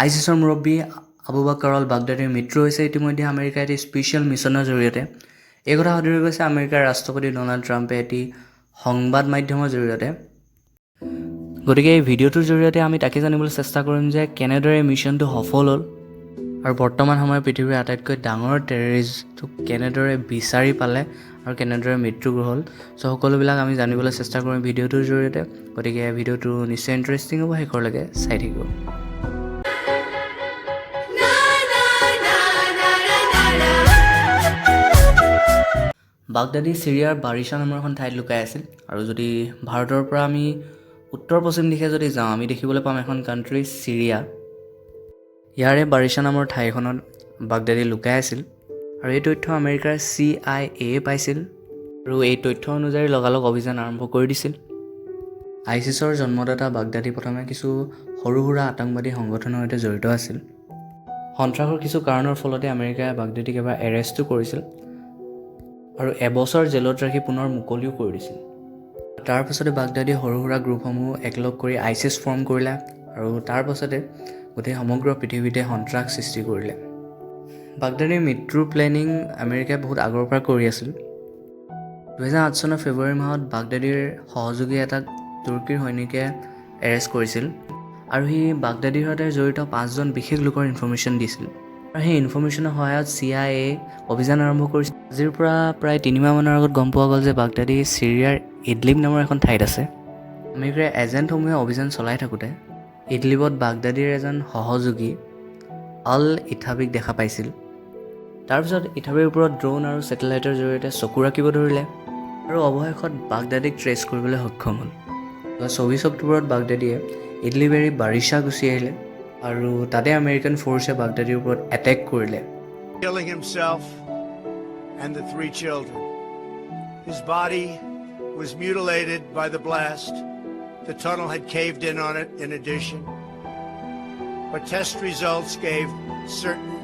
আইচিছৰ মুৰব্বী আবু বাকাৰ আল বাগদাদীৰ মৃত্যু হৈছে ইতিমধ্যে আমেৰিকাৰ এটি স্পেচিয়েল মিছনৰ জৰিয়তে। এই কথা সদৰি কৰিছে আমেৰিকাৰ ৰাষ্ট্ৰপতি ডনাল্ড ট্ৰাম্পে এটি সংবাদ মাধ্যমৰ জৰিয়তে। গতিকে এই ভিডিঅ'টোৰ জৰিয়তে আমি তাকে জানিবলৈ চেষ্টা কৰিম যে কেনেদৰে মিছনটো সফল হ'ল আৰু বৰ্তমান সময়ত পৃথিৱীৰ আটাইতকৈ ডাঙৰ টেৰৰিষ্টটোক কেনেদৰে বিচাৰি পালে আৰু কেনেদৰে মৃত্যু হ'ল। চ' সকলোবিলাক আমি জানিবলৈ চেষ্টা কৰিম ভিডিঅ'টোৰ জৰিয়তে। গতিকে ভিডিঅ'টো নিশ্চয় ইণ্টাৰেষ্টিং হ'ব, শেষৰলৈকে চাই থাকিব। বাগদাদী ছিৰিয়াৰ বাৰিছা নামৰ এখন ঠাইত লুকাই আছিল। আৰু যদি ভাৰতৰ পৰা আমি উত্তৰ পশ্চিম দিশে যদি যাওঁ, আমি দেখিবলৈ পাম এখন কাণ্ট্ৰি ছিৰিয়া। ইয়াৰে বাৰিছা নামৰ ঠাইখনত বাগদাদী লুকাই আছিল আৰু এই তথ্য আমেৰিকাৰ CIA পাইছিল আৰু এই তথ্য অনুযায়ী লগালগ অভিযান আৰম্ভ কৰি দিছিল। আইচিছৰ জন্মদাতা বাগদাদী প্ৰথমে কিছু সৰু সুৰা আতংকবাদী সংগঠনৰ সৈতে জড়িত আছিল। সন্ত্ৰাসৰ কিছু কাৰণৰ ফলতে আমেৰিকাই বাগদাদীক এবাৰ এৰেষ্টো কৰিছিল আৰু এবছৰ জেলত ৰাখি পুনৰ মুকলিও কৰি দিছিল। তাৰ পাছতে বাগদাদীয়ে সৰু সুৰা গ্ৰুপসমূহ একলগ কৰি আইচিছ ফৰ্ম কৰিলে আৰু তাৰ পাছতে গোটেই সমগ্ৰ পৃথিৱীতে সন্ত্ৰাস সৃষ্টি কৰিলে। বাগদাদীৰ মৃত্যুৰ প্লেনিং আমেৰিকাই বহুত আগৰ পৰা কৰি আছিল। 2008 চনৰ ফেব্ৰুৱাৰী মাহত বাগদাদীৰ সহযোগী এটাক তুৰ্কীৰ সৈনিকে এৰেষ্ট কৰিছিল আৰু সি বাগদাদীৰ সৈতে জড়িত 5জন বিশেষ লোকৰ ইনফৰ্মেশ্যন দিছিল আৰু সেই ইনফৰ্মেশ্যনৰ সহায়ত CIA অভিযান আৰম্ভ কৰিছিল। আজিৰ পৰা প্ৰায় 3 মাহমানৰ আগত গম পোৱা গ'ল যে বাগদাদী ছিৰিয়াৰ ইডলিব নামৰ এখন ঠাইত আছে। আমেৰিকাৰ এজেণ্টসমূহে অভিযান চলাই থাকোঁতে ইডলিবত বাগদাদীৰ এজন সহযোগী আল ইথাবিক দেখা পাইছিল। তাৰপিছত ইথাবিৰ ওপৰত ড্ৰোন আৰু ছেটেলাইটৰ জৰিয়তে চকু ৰাখিব ধৰিলে আৰু অৱশেষত বাগদাদীক ট্ৰেচ কৰিবলৈ সক্ষম হ'ল। 24 অক্টোবৰত বাগদাদীয়ে ইডলিব এৰি বাৰিছা গুচি আহিলে আৰু তাতে আমেৰিকান ফ'ৰ্চে বাগদাদীৰ ওপৰত এটেক কৰিলে। Killing himself and the 3 children. His body was mutilated by the blast. The tunnel had caved in on it in addition. But test results gave certain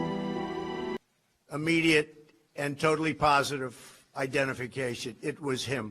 immediate and totally positive identification. It was him.